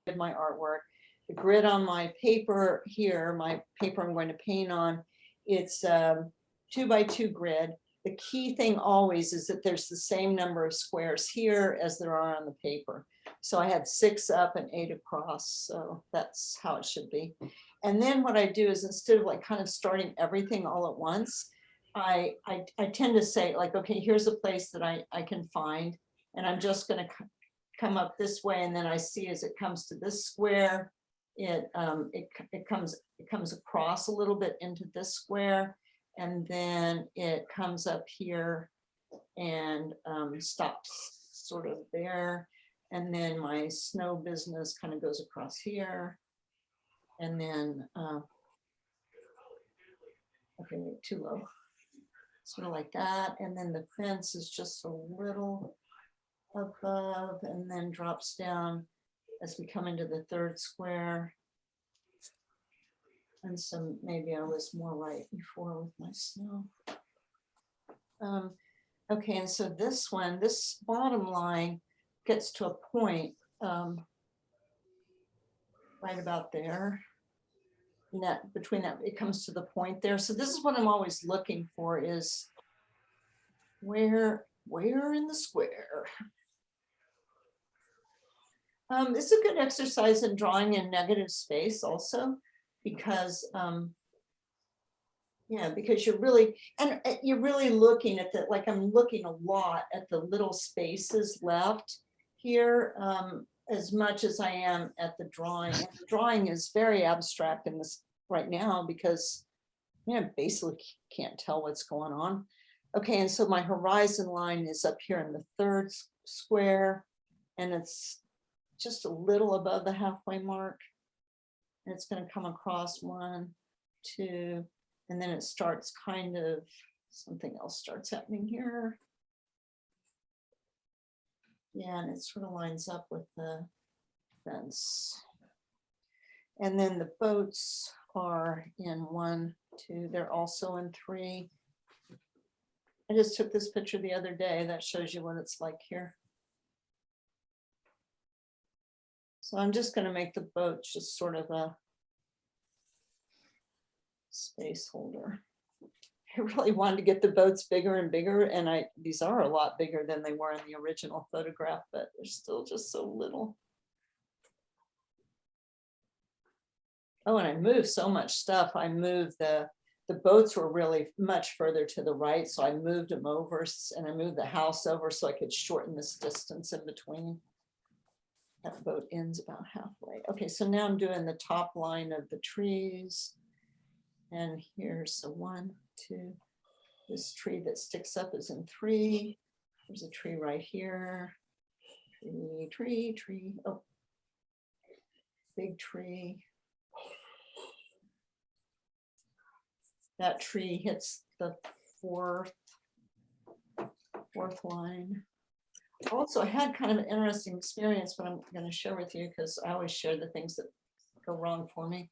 did my artwork. The grid on my paper here, my paper I'm going to paint on, it's 2x2 grid. The key thing always is that there's the same number of squares here as there are on the paper. So I had 6 up and 8 across. So that's how it should be. And then what I do is, instead of like kind of starting everything all at once, I tend to say like, okay, here's a place that I can find, and I'm just going to come up this way. And then I see as it comes to this square, it comes across a little bit into this square, and then it comes up here and stops sort of there. And then my snow business kind of goes across here. And then, okay, too low. Sort of like that. And then the fence is just a little above and then drops down as we come into the 3rd square. And so maybe I was more right before with my snow. Okay, and so this one, this bottom line gets to a point right about there. And that between that, it comes to the point there. So this is what I'm always looking for, is where in the square. It's a good exercise in drawing in negative space also, because yeah, because you're really looking at the, like I'm looking a lot at the little spaces left here, as much as I am at the drawing. And the drawing is very abstract in this right now, because basically can't tell what's going on. Okay, and so my horizon line is up here in the 3rd square, and it's just a little above the halfway mark. And it's going to come across 1, 2, and then it starts kind of, something else starts happening here. Yeah, and it sort of lines up with the fence. And then the boats are in 1, 2, they're also in 3. I just took this picture the other day that shows you what it's like here. So I'm just going to make the boat just sort of a space holder. I really wanted to get the boats bigger and bigger, and these are a lot bigger than they were in the original photograph, but they're still just so little. Oh, and I moved so much stuff. I moved the boats were really much further to the right, so I moved them over, and I moved the house over so I could shorten this distance in between. That boat ends about halfway. Okay, so now I'm doing the top line of the trees. And here's the 1, 2. This tree that sticks up is in 3. There's a tree right here. Tree. Oh, big tree. That tree hits the 4th line. Also, I had kind of an interesting experience, but I'm going to share with you because I always share the things that go wrong for me.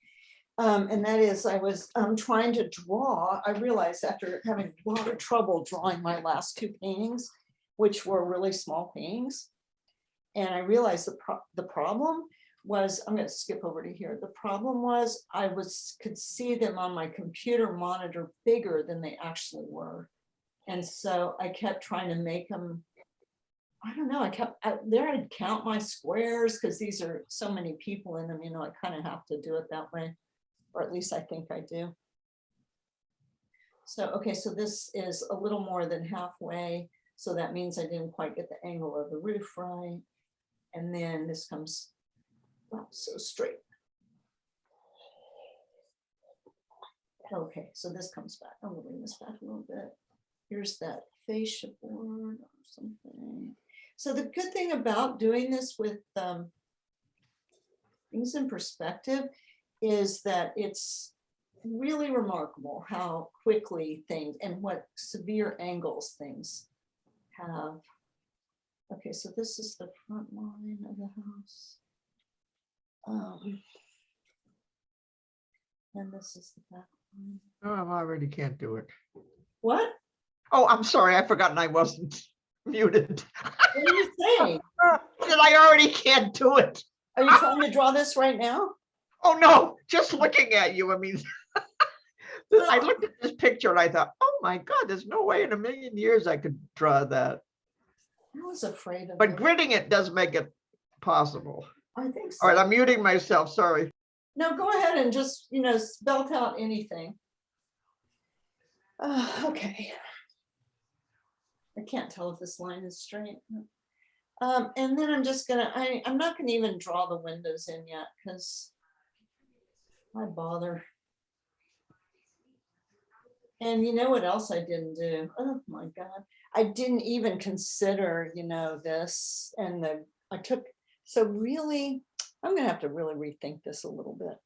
And that is, I was trying to draw. I realized after having a lot of trouble drawing my last 2 paintings, which were really small paintings, and I realized the problem was, I'm going to skip over to here. The problem was I could see them on my computer monitor bigger than they actually were. And so I kept trying to make them, I don't know, I'd count my squares because these are so many people in them, I kind of have to do it that way. Or at least I think I do. So, okay, so this is a little more than halfway. So that means I didn't quite get the angle of the roof right. And then this comes so straight. Okay, so this comes back. I'm gonna bring this back a little bit. Here's that fascia board or something. So the good thing about doing this with things in perspective is that it's really remarkable how quickly things and what severe angles things have. Okay, so this is the front line of the house. And this is the back line. Oh, I already can't do it. What? Oh, I'm sorry. I forgot I wasn't muted. What are you saying? That I already can't do it. Are you trying to draw this right now? Oh, no, just looking at you, I mean, I looked at this picture and I thought, oh my God, there's no way in a million years I could draw that. I was afraid of But it. gridding it does make it possible. I think All right, so. I'm muting myself, sorry. No, go ahead and just, spelt out anything. Okay. I can't tell if this line is straight. And then I'm just gonna, I'm not gonna even draw the windows in yet because why bother? And you know what else I didn't do? Oh my God. I didn't even consider, this and so really, I'm gonna have to really rethink this a little bit.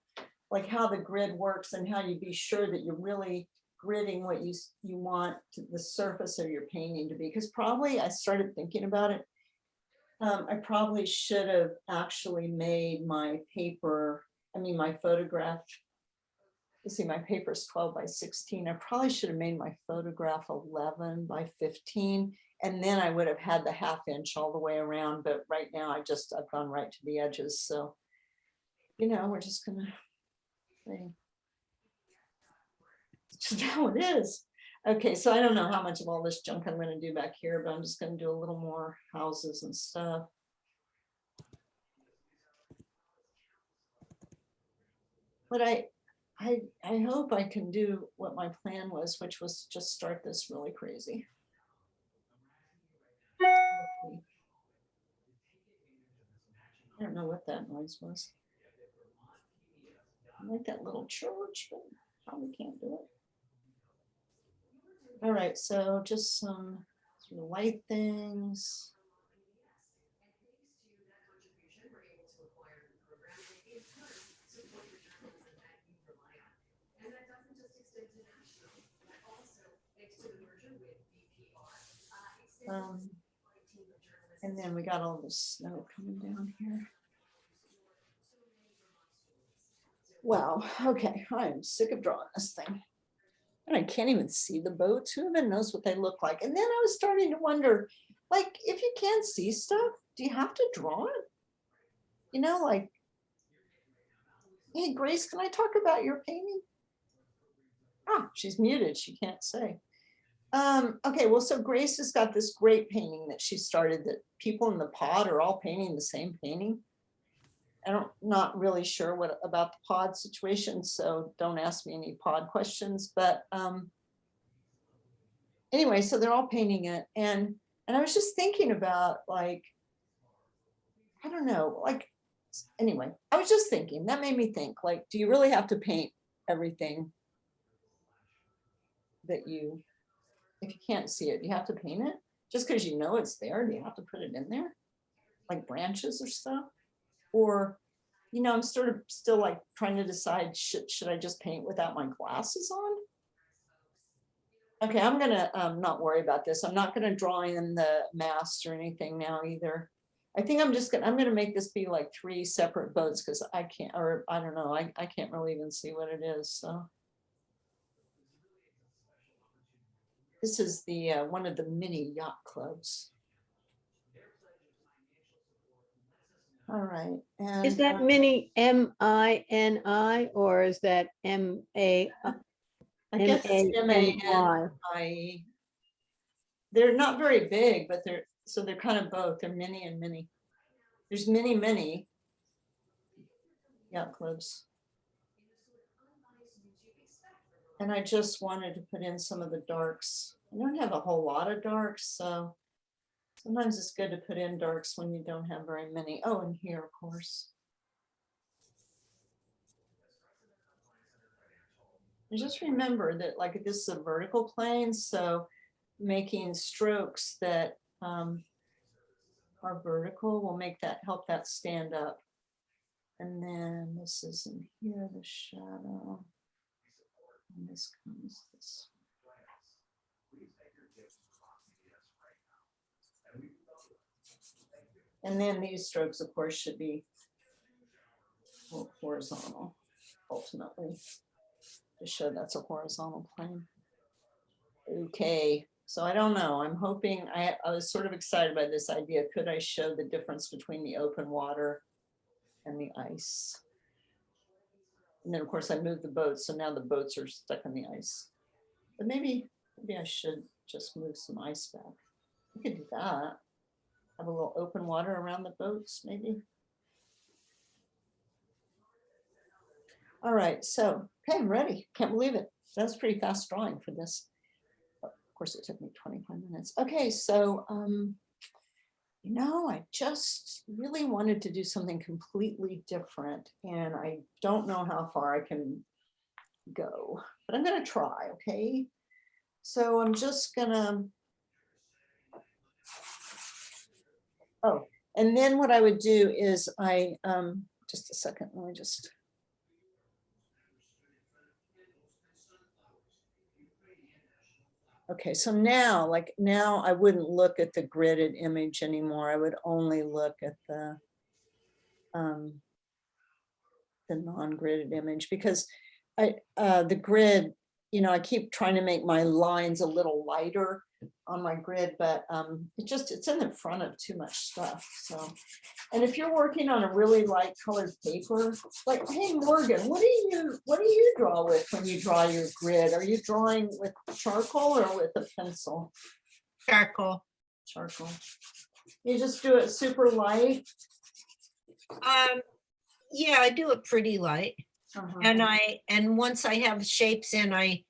Like how the grid works and how you be sure that you're really gridding what you want the surface of your painting to be. Because probably I started thinking about it. I probably should have actually made my my photograph. Let's see, my paper is 12 by 16. I probably should have made my photograph 11 by 15. And then I would have had the 1/2 inch all the way around. But right now I've gone right to the edges. So, we're just gonna see. It's just how it is. Okay, so I don't know how much of all this junk I'm gonna do back here, but I'm just gonna do a little more houses and stuff. But I hope I can do what my plan was, which was just start this really crazy. I don't know what that noise was. I like that little church, but probably can't do it. All right, so just some sort of light things. And then we got all the snow coming down here. Wow, okay, I'm sick of drawing this thing. And I can't even see the boats. Who even knows what they look like? And then I was starting to wonder, like, if you can't see stuff, do you have to draw it? Like, hey, Grace, can I talk about your painting? Ah, she's muted, she can't say. Okay, well, so Grace has got this great painting that she started that people in the pod are all painting the same painting. Not really sure what about the pod situation, so don't ask me any pod questions, but anyway, so they're all painting it. And I was just thinking about, like, I don't know, like, anyway, I was just thinking, that made me think, like, do you really have to paint everything that if you can't see it, you have to paint it? Just because you know it's there, do you have to put it in there? Like branches or stuff? Or, I'm sort of still like trying to decide, should I just paint without my glasses on? Okay, I'm gonna not worry about this. I'm not gonna draw in the mast or anything now either. I think I'm gonna make this be like 3 separate boats because I can't, or I don't know, I can't really even see what it is. So this is the one of the mini yacht clubs. All right. And Is that mini MINI or is that MA? I guess it's MANI. They're not very big, but they're kind of both. They're mini and mini. There's many yacht clubs. And I just wanted to put in some of the darks. I don't have a whole lot of darks, so sometimes it's good to put in darks when you don't have very many. Oh, and here, of course. And just remember that, like, this is a vertical plane, so making strokes that are vertical will help that stand up. And then this is in here, the shadow. And this comes this way. And then these strokes, of course, should be horizontal, ultimately, to show that's a horizontal plane. Okay, so I don't know. I'm hoping, I was sort of excited by this idea. Could I show the difference between the open water and the ice. And then of course I moved the boats, so now the boats are stuck in the ice. But maybe I should just move some ice back. I could do that. Have a little open water around the boats, maybe. All right, so, okay, I'm ready. Can't believe it. That's pretty fast drawing for this. Of course, it took me 25 minutes. Okay, so, you know, I just really wanted to do something completely different, and I don't know how far I can go, but I'm gonna try, okay? So I'm just gonna, oh, and then what I would do is just a second, let me just. Okay, so now, like now I wouldn't look at the gridded image anymore. I would only look at the non-gridded image, because the grid, you know, I keep trying to make my lines a little lighter on my grid, but it's in the front of too much stuff. So, and if you're working on a really light colored paper, like, hey Morgan, what do you draw with when you draw your grid? Are you drawing with charcoal or with a pencil? Charcoal. Charcoal. You just do it super light. Yeah, I do it pretty light. And once I have shapes in, I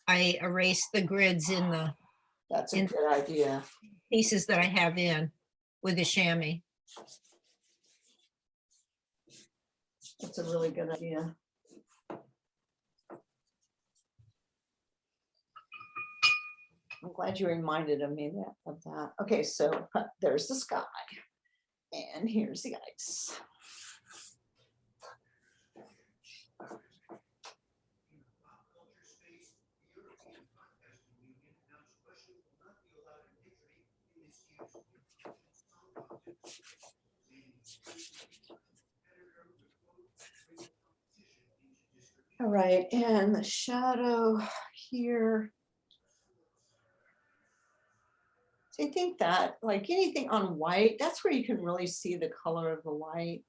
erase the grids in the That's a good idea. pieces that I have in with the chamois. That's a really good idea. I'm glad you reminded me of that. Okay, so there's the sky, and here's the ice. All right, and the shadow here. So I think that, like anything on white, that's where you can really see the color of the light.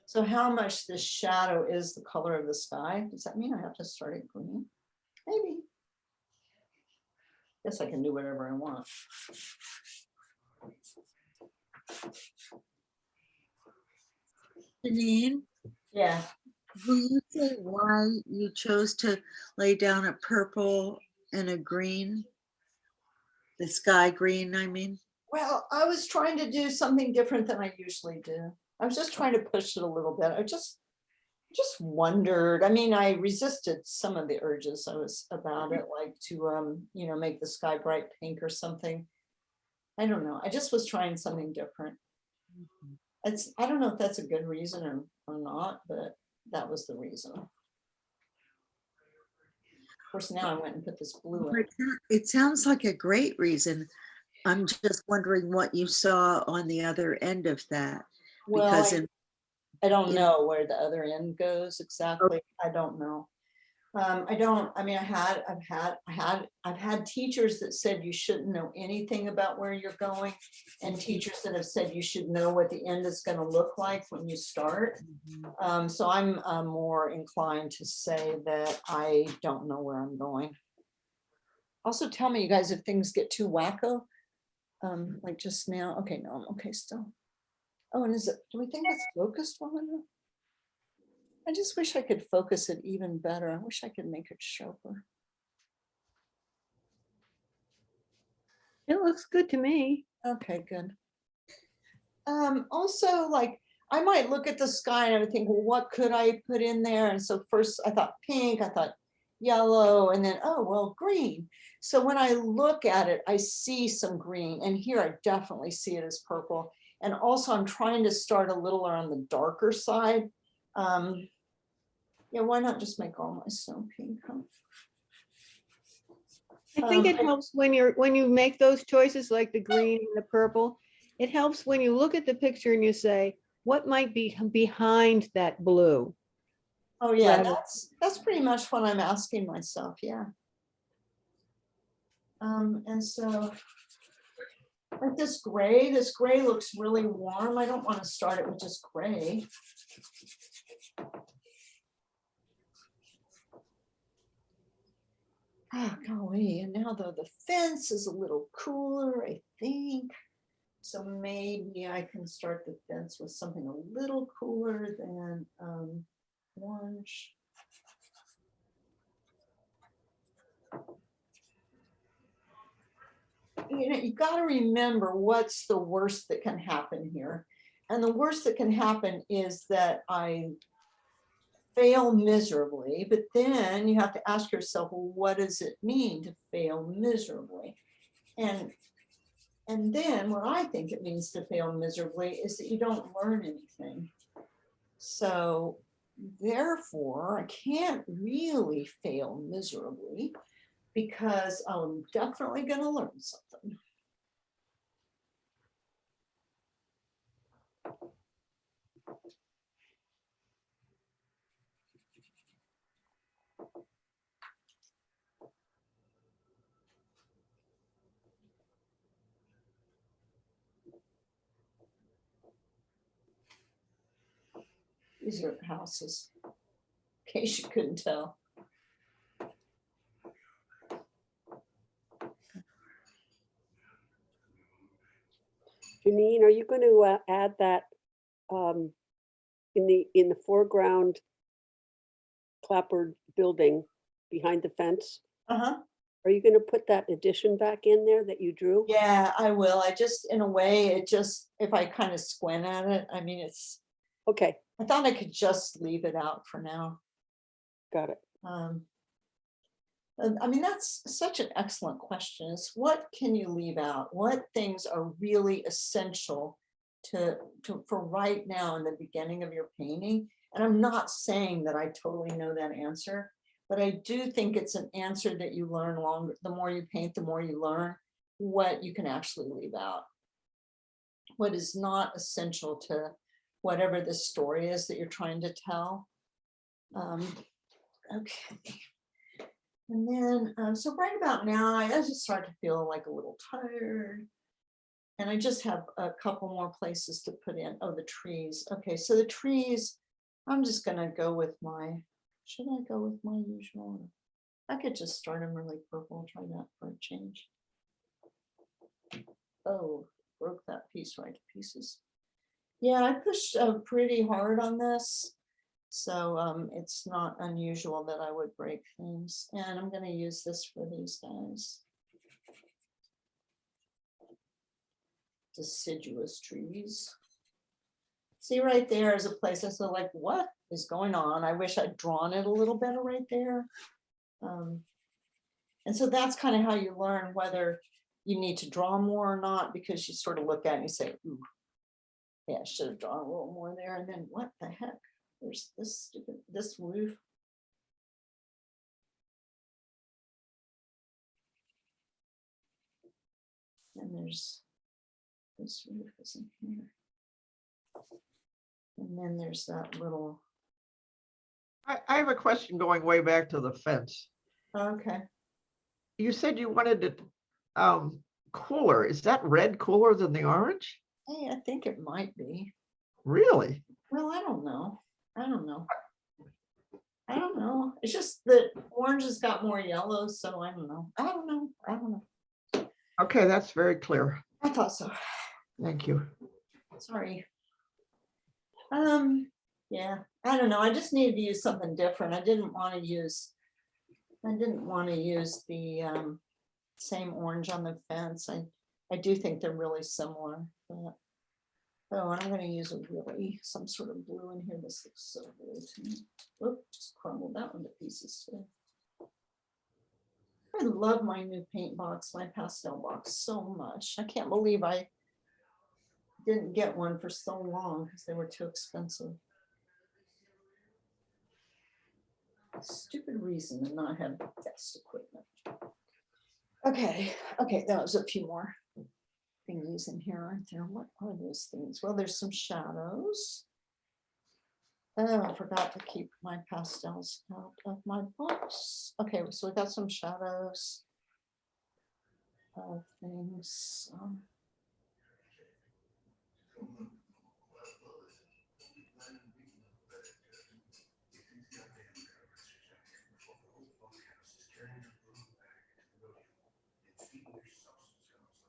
So how much the shadow is the color of the sky? Does that mean I have to start at green? Maybe. Guess I can do whatever I want. Jeneane, Yeah. will you say why you chose to lay down a purple and a green? The sky green, I mean. Well, I was trying to do something different than I usually do. I was just trying to push it a little bit. I just wondered. I mean, I resisted some of the urges I was about it, like to you know, make the sky bright pink or something. I don't know. I just was trying something different. I don't know if that's a good reason or not, but that was the reason. Of course, now I went and put this blue in. It sounds like a great reason. I'm just wondering what you saw on the other end of that. Well, Because I don't know where the other end goes exactly. I don't know. I mean, I've had teachers that said you shouldn't know anything about where you're going, and teachers that have said you should know what the end is going to look like when you start. So I'm more inclined to say that I don't know where I'm going. Also, tell me, you guys, if things get too wacko, like just now. Okay, no, I'm okay still. Oh, and do we think it's focused well enough? I just wish I could focus it even better. I wish I could make it sharper. It looks good to me. Okay, good. Also, like, I might look at the sky and I would think, well, what could I put in there? And so first I thought pink, I thought yellow, and then, oh, well, green. So when I look at it, I see some green, and here I definitely see it as purple. And also I'm trying to start a little on the darker side. Yeah, why not just make all my snow pink? Huh? I think it helps when you make those choices, like the green and the purple. It helps when you look at the picture and you say, what might be behind that blue? Oh yeah, Rather- that's pretty much what I'm asking myself. Yeah. And so like this gray looks really warm. I don't want to start it with just gray. Oh, golly, and now though the fence is a little cooler, I think. So maybe I can start the fence with something a little cooler than orange. You know, you got to remember what's the worst that can happen here. And the worst that can happen is that I fail miserably, but then you have to ask yourself, well, what does it mean to fail miserably? And then what I think it means to fail miserably is that you don't learn anything. So therefore, I can't really fail miserably because I'm definitely going to learn something. These are houses, in case you couldn't tell. Jeneane, are you going to add that in the foreground clapboard building behind the fence? Uh-huh. Are you going to put that addition back in there that you drew? Yeah, I will. I just, in a way, it just, if I kind of squint at it, I mean, it's, Okay, I thought I could just leave it out for now. got it. I mean, that's such an excellent question. Is what can you leave out? What things are really essential to for right now in the beginning of your painting? And I'm not saying that I totally know that answer, but I do think it's an answer that you learn longer. The more you paint, the more you learn what you can actually leave out. What is not essential to whatever the story is that you're trying to tell. Okay. And then, so right about now, I just start to feel like a little tired. And I just have a couple more places to put in. Oh, the trees. Okay, so the trees, I'm just gonna go with my, should I go with my usual? I could just start them really purple, try that for a change. Oh, broke that piece right to pieces. Yeah, I pushed pretty hard on this. So it's not unusual that I would break things. And I'm going to use this for these guys. Deciduous trees. See right there is a place I feel like, what is going on? I wish I'd drawn it a little better right there. And so that's kind of how you learn whether you need to draw more or not, because you sort of look at it and you say, ooh, yeah, I should have drawn a little more there. And then what the heck? There's this stupid, this roof. And there's this roof isn't here. And then there's that little, I have a question going way back to the fence. okay. You said you wanted it cooler. Is that red cooler than the orange? Hey, I think it might be. Really? Well, I don't know. I don't know. I don't know. It's just that orange has got more yellow, so I don't know. I don't know. I don't know. Okay, that's very clear. I thought so. Thank you. Sorry. Yeah, I don't know. I just needed to use something different. I didn't want to use the same orange on the fence. I do think they're really similar. But, oh, and I'm going to use some sort of blue in here. This looks so blue to me. Oop, just crumbled that one to pieces too. I love my new paint box, my pastel box, so much. I can't believe I didn't get one for so long because they were too expensive. Stupid reason to not have the best equipment. Okay, that was a few more thingies in here, aren't there? What are those things? Well, there's some shadows. Oh, I forgot to keep my pastels out of my box. Okay, so we got some shadows of things.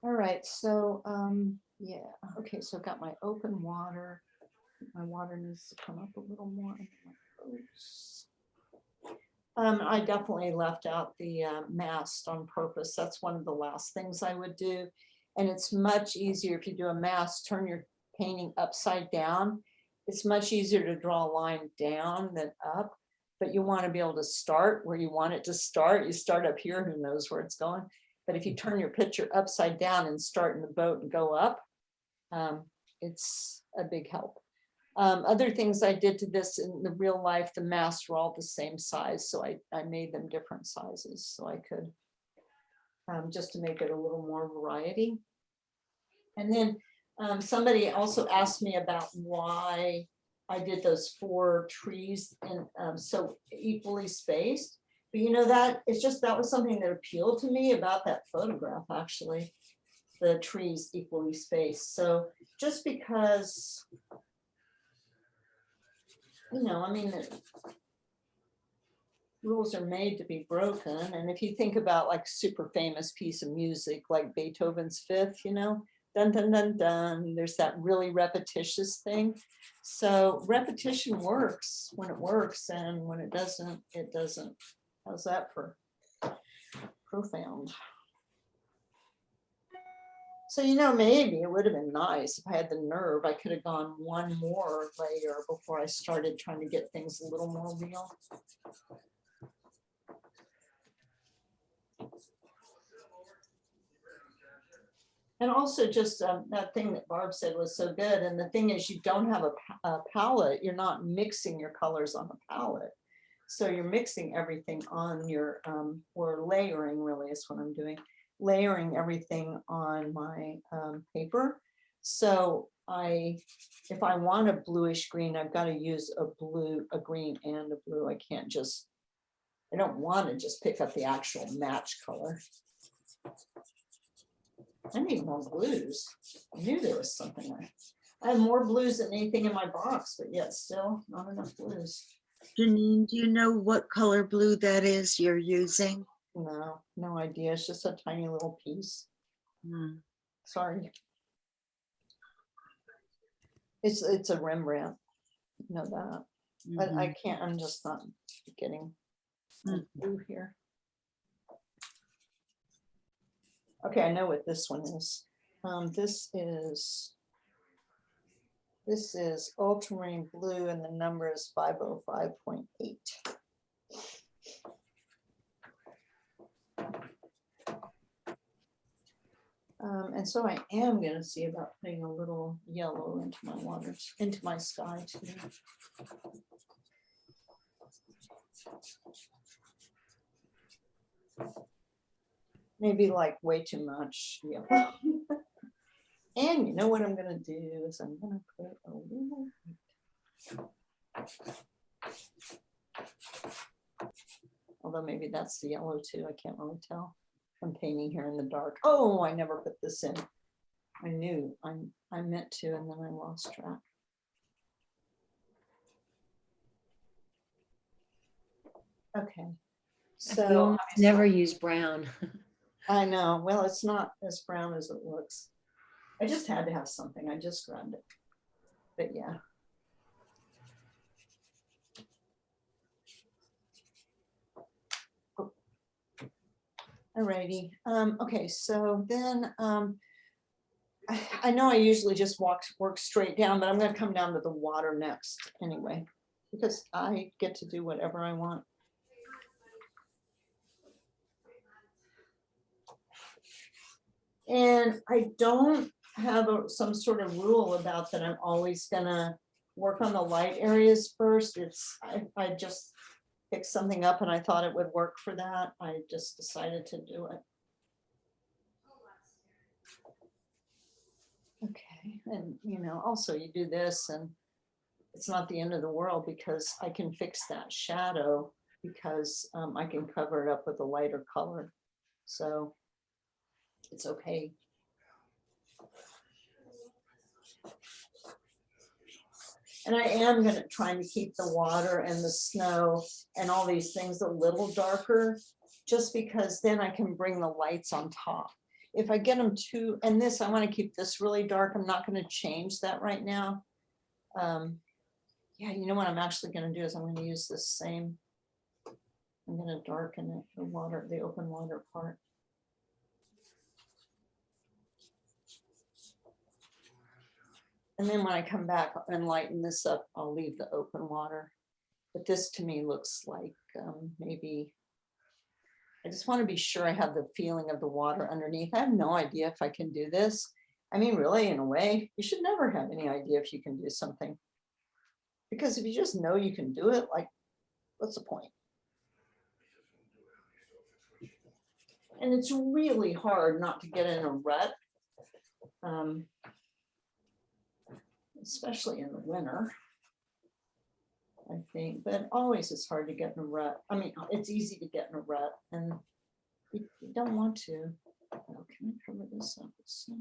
All right, so, yeah, okay, so I've got my open water. My water needs to come up a little more. into my boats. I definitely left out the mast on purpose. That's one of the last things I would do. And it's much easier if you do a mast, turn your painting upside down. It's much easier to draw a line down than up, but you want to be able to start where you want it to start. You start up here, who knows where it's going. But if you turn your picture upside down and start in the boat and go up, it's a big help. Other things I did to this in the real life, the masks were all the same size, so I made them different sizes so I could, just to make it a little more variety. And then somebody also asked me about why I did those 4 trees and so equally spaced. But you know, that it's just, that was something that appealed to me about that photograph, actually, the trees equally spaced. So just because, you know, I mean, rules are made to be broken. And if you think about like super famous piece of music, like Beethoven's Fifth, you know, dun, dun, dun, dun, there's that really repetitious thing. So repetition works when it works, and when it doesn't, it doesn't. How's that for profound? So, you know, maybe it would have been nice if I had the nerve, I could have gone one more layer before I started trying to get things a little more real. And also just that thing that Barb said was so good. And the thing is, you don't have a palette. You're not mixing your colors on a palette. So you're mixing everything on your, or layering really is what I'm doing. Layering everything on my paper. So if I want a bluish green, I've got to use a blue, a green and a blue. I can't just, I don't want to just pick up the actual match color. I need more blues. I knew there was something there. I have more blues than anything in my box, but yet still not enough blues. Jeneane, do you know what color blue that is you're using? No, no idea. It's just a tiny little piece. Sorry. It's a Rembrandt. You know that. But I can't, I'm just not getting blue here. Okay, I know what this one is. This is ultramarine blue and the number is 505.8. And so I am going to see about putting a little yellow into my waters, into my sky too. Maybe like way too much yellow. And you know what I'm going to do is I'm going to put a little. Although maybe that's the yellow too. I can't really tell. I'm painting here in the dark. Oh, I never put this in. I knew I meant to, and then I lost track. Okay. So never use brown. I know. Well, it's not as brown as it looks. I just had to have something. I just grabbed it. But yeah. Alrighty. Okay, so then I know I usually just work straight down, but I'm going to come down to the water next anyway, because I get to do whatever I want. And I don't have some sort of rule about that. I'm always gonna work on the light areas first. I just picked something up and I thought it would work for that. I just decided to do it. Okay, and you know, also you do this and it's not the end of the world because I can fix that shadow because I can cover it up with a lighter color. So it's okay. And I am going to try to keep the water and the snow and all these things a little darker, just because then I can bring the lights on top. if I get them too, and this, I want to keep this really dark. I'm not going to change that right now. Yeah, you know what I'm actually going to do is I'm going to use this same. I'm going to darken it, the water, the open water part. And then when I come back and lighten this up, I'll leave the open water. But this to me looks like maybe, I just want to be sure I have the feeling of the water underneath. I have no idea if I can do this. I mean, really, in a way, you should never have any idea if you can do something. Because if you just know you can do it, like, what's the point? And it's really hard not to get in a rut. Especially in the winter, I think, but always it's hard to get in a rut. I mean, it's easy to get in a rut and you don't want to. Oh, can I cover this up? So,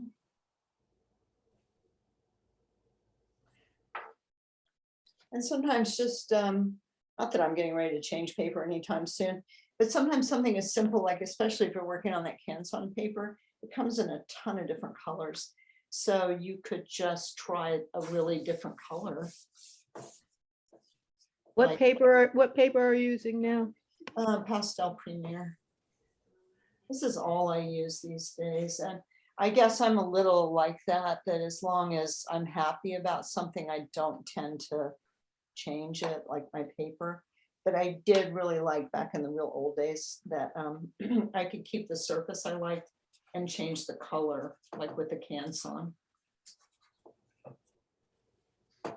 and sometimes just, not that I'm getting ready to change paper anytime soon, but sometimes something as simple, like especially if you're working on that canson paper, it comes in a ton of different colors. So you could just try a really different color. What Like, paper are you using now? Pastel Premier. This is all I use these days. And I guess I'm a little like that as long as I'm happy about something, I don't tend to change it like my paper. But I did really like back in the real old days that I could keep the surface I liked and change the color, like with the canson.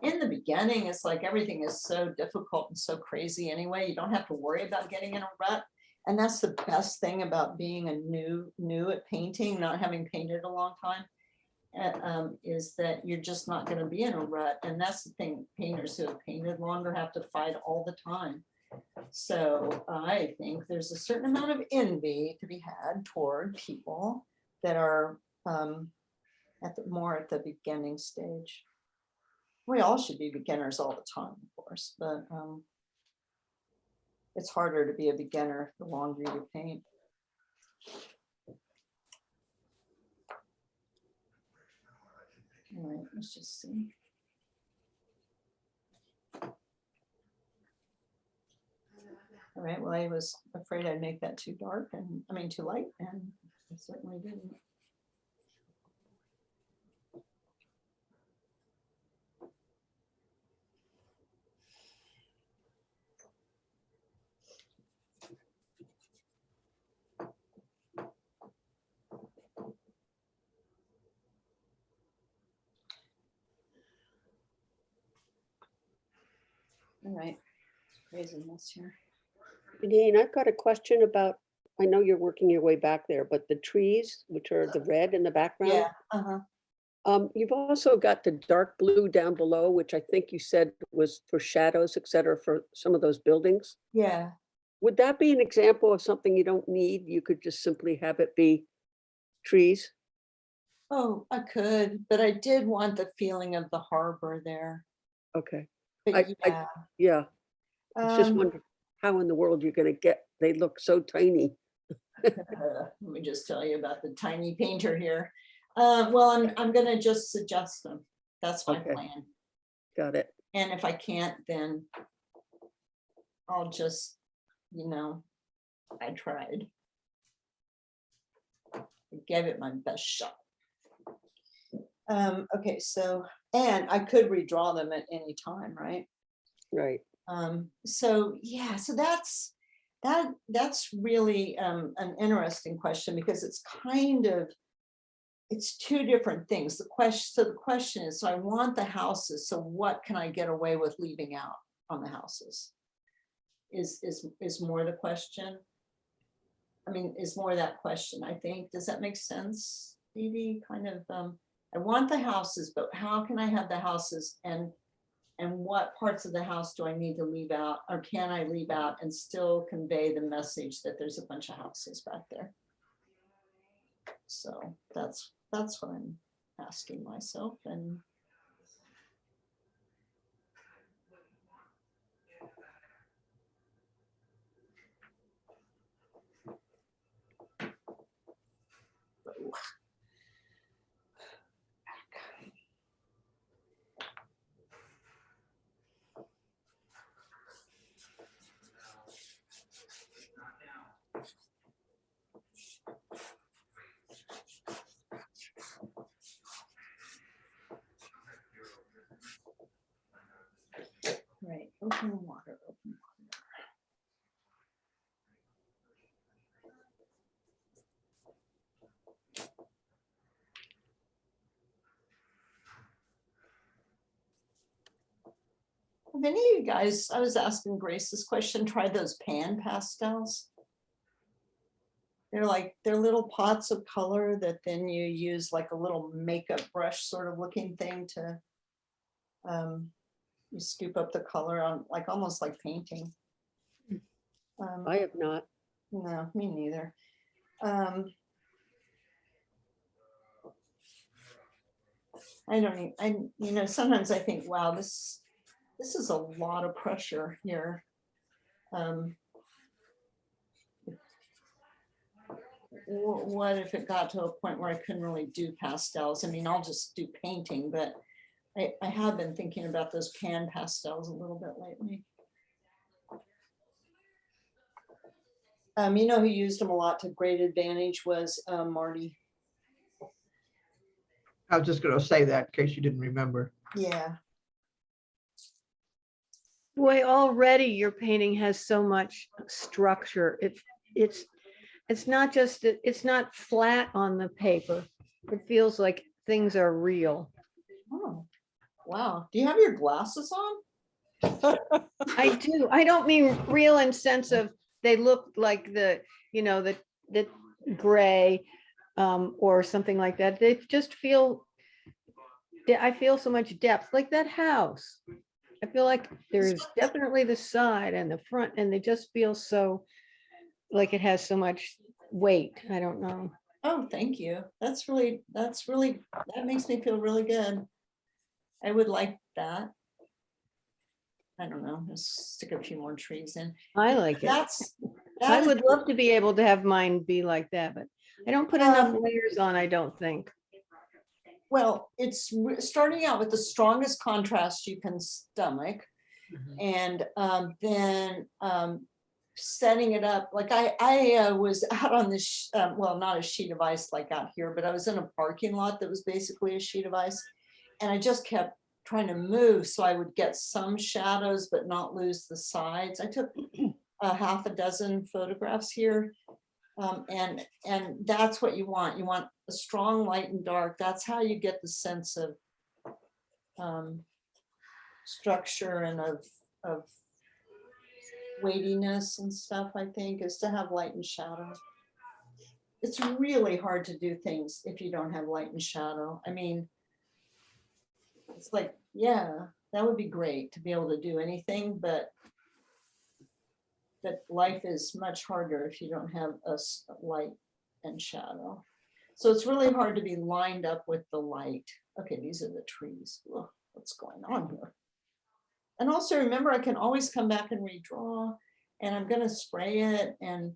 In the beginning, it's like everything is so difficult and so crazy anyway. You don't have to worry about getting in a rut. And that's the best thing about being a new at painting, not having painted a long time, is that you're just not going to be in a rut. And that's the thing, painters who have painted longer have to fight all the time. So I think there's a certain amount of envy to be had toward people that are more at the beginning stage. We all should be beginners all the time, of course, but it's harder to be a beginner the longer you paint. All right, let's just see. All right, well, I was afraid I'd make that too dark and I mean too light, and I certainly didn't. All right, craziness here. Jeneane, I've got a question about, I know you're working your way back there, but the trees, which are the red in the background. Yeah, You've also got the dark blue down below, which I think you said was for shadows, et cetera, for some of those buildings. yeah. Would that be an example of something you don't need? You could just simply have it be trees? Oh, I could, but I did want the feeling of the harbor there. Okay, But I- yeah. I was just wondering how in the world you're gonna get, they look so tiny. let me just tell you about the tiny painter here. Well, I'm gonna just suggest them. That's my Okay. plan. Got it. And if I can't, then I'll just, I tried. I gave it my best shot. Okay, so, and I could redraw them at any time, right? Right. So yeah, so that's really an interesting question, because it's it's two different things. The question is, so I want the houses, so what can I get away with leaving out on the houses? Is more the question. I mean, is more that question, I think. Does that make sense? Maybe kind of, I want the houses, but how can I have the houses, and what parts of the house do I need to leave out, or can I leave out and still convey the message that there's a bunch of houses back there? So that's what I'm asking myself. And Open water, open water. Have any of you guys, I was asking Grace this question, tried those pan pastels? They're little pots of color that then you use like a little makeup brush sort of looking thing to you scoop up the color on like almost like painting. I have not. No, me neither. I don't even, sometimes I think, wow, this is a lot of pressure here. What if it got to a point where I couldn't really do pastels? I mean, I'll just do painting, but I have been thinking about those pan pastels a little bit lately. You know who used them a lot to great advantage was Marty. I was just going to say that in case you didn't remember. Yeah. Boy, already your painting has so much structure. It's not just, it's not flat on the paper. It feels like things are real. Oh, wow. Do you have your glasses on? I do. I don't mean real in sense of they look like the gray or something like that. They just feel, I feel so much depth, like that house. I feel like there's definitely the side and the front, and they just feel so like it has so much weight. I don't know. Oh, thank you. That makes me feel really good. I would like that. I don't know, just stick a few more trees in. I like it. That I is- would love to be able to have mine be like that, but I don't put enough layers on, I don't think. Well, it's starting out with the strongest contrast you can stomach. And then setting it up, like I was out on this, well, not a sheet of ice like out here, but I was in a parking lot that was basically a sheet of ice. And I just kept trying to move so I would get some shadows, but not lose the sides. I took a half a dozen photographs here. And that's what you want. You want a strong light and dark. That's how you get the sense of structure and of weightiness and stuff, I think, is to have light and shadow. It's really hard to do things if you don't have light and shadow. I mean, it's like, yeah, that would be great to be able to do anything, but life is much harder if you don't have a light and shadow. So it's really hard to be lined up with the light. Okay, these are the trees. Ugh, what's going on here? And also remember, I can always come back and redraw, and I'm going to spray it, and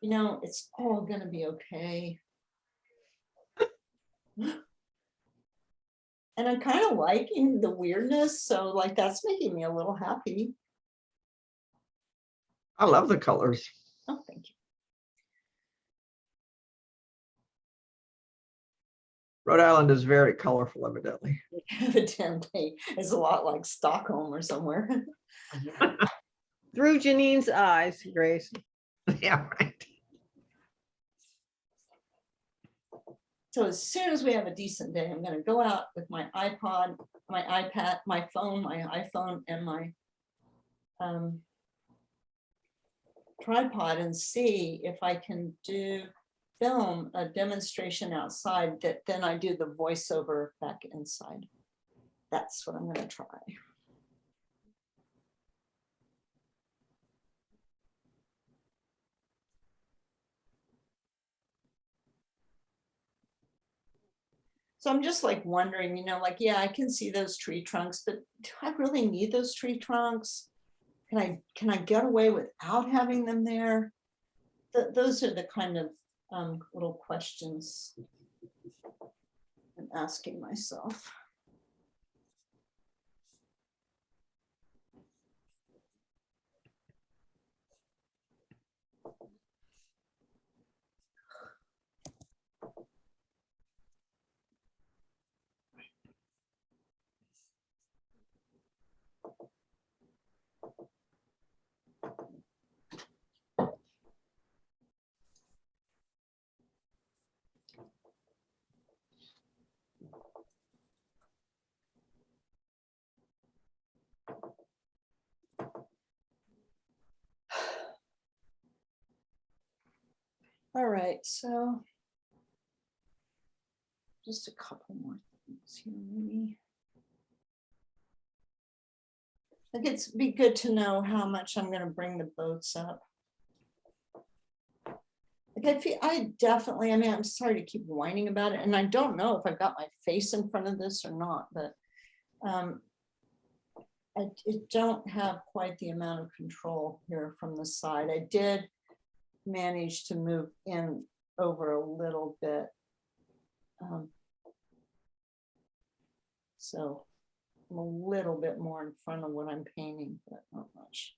it's all going to be okay. And I'm kind of liking the weirdness, so like that's making me a little happy. I love the colors. Oh, thank you. Rhode Island is very colorful, evidently. Evidently, it's a lot like Stockholm or somewhere. Through Jeneane's eyes, Grace. Yeah, right. So as soon as we have a decent day, I'm going to go out with my iPod, my iPad, my phone, my iPhone, and my tripod and see if I can film a demonstration outside that then I do the voiceover back inside. That's what I'm going to try. So I'm just like wondering, like, yeah, I can see those tree trunks, but do I really need those tree trunks? Can I get away without having them there? Those are the kind of little questions I'm asking myself. All right, so just a couple more things here, maybe. I think it'd be good to know how much I'm gonna bring the boats up. Like I definitely, I mean, I'm sorry to keep whining about it, and I don't know if I've got my face in front of this or not, but I don't have quite the amount of control here from the side. I did manage to move in over a little bit. So I'm a little bit more in front of what I'm painting, but not much.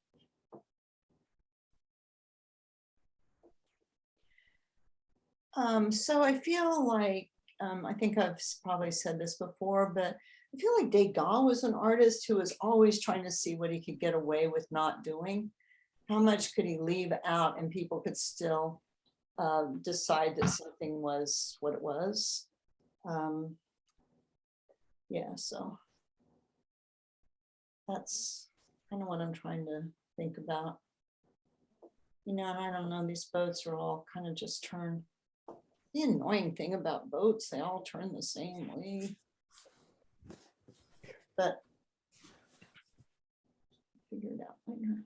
So I feel like, I think I've probably said this before, but I feel like Degas was an artist who was always trying to see what he could get away with not doing. How much could he leave out and people could still decide that something was what it was. Yeah, so that's kind of what I'm trying to think about. You know, and I don't know, these boats are all kind of just turned. The annoying thing about boats, they all turn the same way. But figure it out later.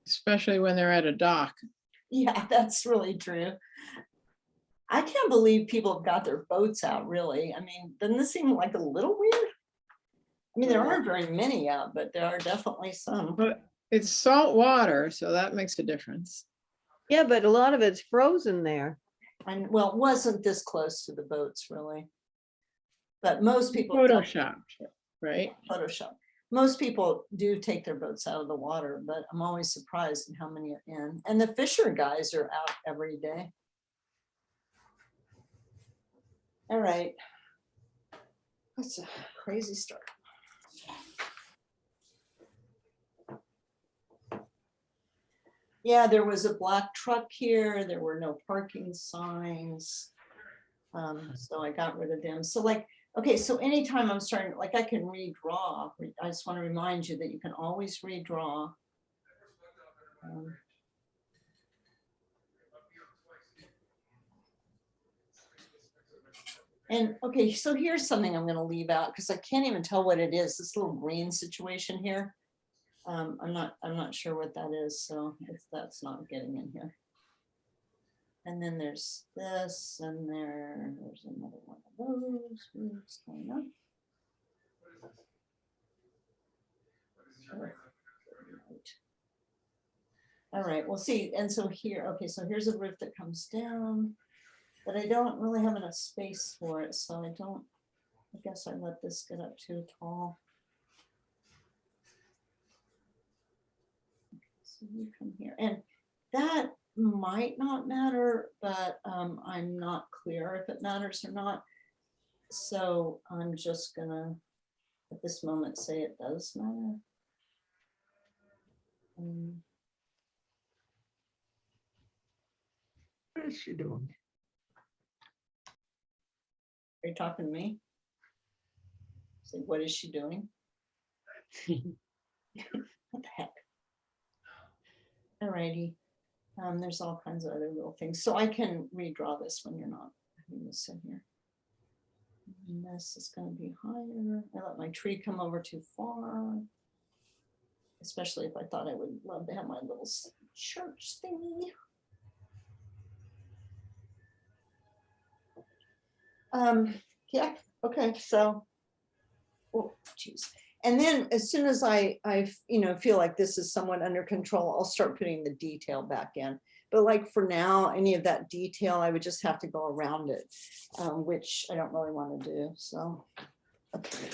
Especially when they're at a dock. Yeah, that's really true. I can't believe people have got their boats out, really. I mean, doesn't this seem like a little weird? I mean, there aren't very many out, but there are definitely some. But it's salt water, so that makes a difference. Yeah, but a lot of it's frozen there. And well, it wasn't this close to the boats, really. But most people don't. Photoshopped, right? Photoshop. Most people do take their boats out of the water, but I'm always surprised at how many are in. And the fisher guys are out every day. All right. That's a crazy start. Yeah, there was a black truck here. There were no parking signs. So I got rid of them. So like, okay, so anytime I'm starting, like I can redraw. I just want to remind you that you can always redraw. And okay, so here's something I'm going to leave out because I can't even tell what it is. This little green situation here. I'm not sure what that is. So that's not getting in here. And then there's this, and there's another one of those. What's going on? All right, we'll see. And so here, okay, so here's a roof that comes down, but I don't really have enough space for it. So I guess I let this get up too tall. So you come here, and that might not matter, but I'm not clear if it matters or not. So I'm just gonna, at this moment, say it does matter. What is she doing? Are you talking to me? Say, what is she doing? What the heck? All righty. There's all kinds of other little things. So I can redraw this when you're not having this in here. And this is going to be higher. I let my tree come over too far. Especially if I thought I would love to have my little church thingy. Yeah, okay, so, oh, geez. And then as soon as I feel like this is somewhat under control, I'll start putting the detail back in. But like for now, any of that detail, I would just have to go around it, which I don't really want to do. So, okay.